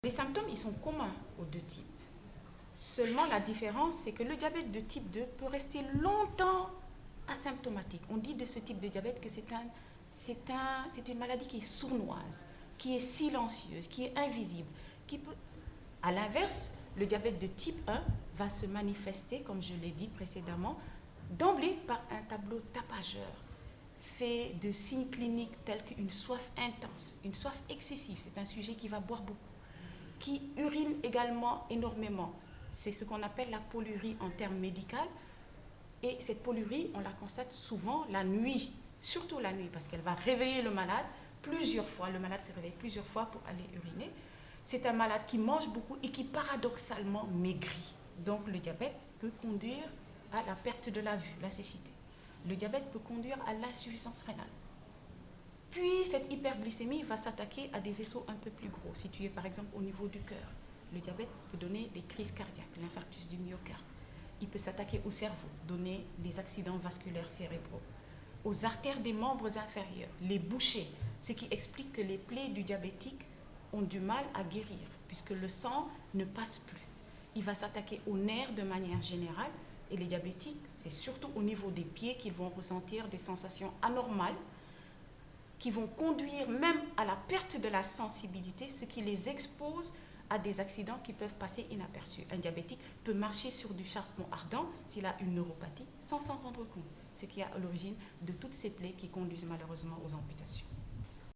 Les symptômes, ils sont communs aux deux types. Seulement, la différence, c'est que le diabète de type 2 peut rester longtemps asymptomatique. On dit de ce type de diabète que c'est une maladie qui est sournoise, qui est silencieuse, qui est invisible. À l'inverse, le diabète de type 1 va se manifester, comme je l'ai dit précédemment, d'emblée par un tableau tapageur, fait de signes cliniques tels qu'une soif intense, une soif excessive. C'est un sujet qui va boire beaucoup, qui urine également énormément. C'est ce qu'on appelle la polyurie en termes médicaux. Et cette polyurie, on la constate souvent la nuit, surtout la nuit, parce qu'elle va réveiller le malade plusieurs fois. Le malade se réveille plusieurs fois pour aller uriner. C'est un malade qui mange beaucoup et qui paradoxalement maigrit. Donc le diabète peut conduire à la perte de la vue, la cécité. Le diabète peut conduire à l'insuffisance rénale. Puis cette hyperglycémie va s'attaquer à des vaisseaux un peu plus gros, situés par exemple au niveau du cœur. Le diabète peut donner des crises cardiaques, l'infarctus du myocarde. Il peut s'attaquer au cerveau, donner les accidents vasculaires cérébraux, aux artères des membres inférieurs, les boucher, ce qui explique que les plaies du diabétique ont du mal à guérir, puisque le sang ne passe plus. Il va s'attaquer aux nerfs de manière générale, et les diabétiques, c'est surtout au niveau des pieds qu'ils vont ressentir des sensations anormales, qui vont conduire même à la perte de la sensibilité, ce qui les expose à des accidents qui peuvent passer inaperçus. Un diabétique peut marcher sur du charbon ardent s'il a une neuropathie sans s'en rendre compte, ce qui est à l'origine de toutes ces plaies qui conduisent malheureusement aux amputations.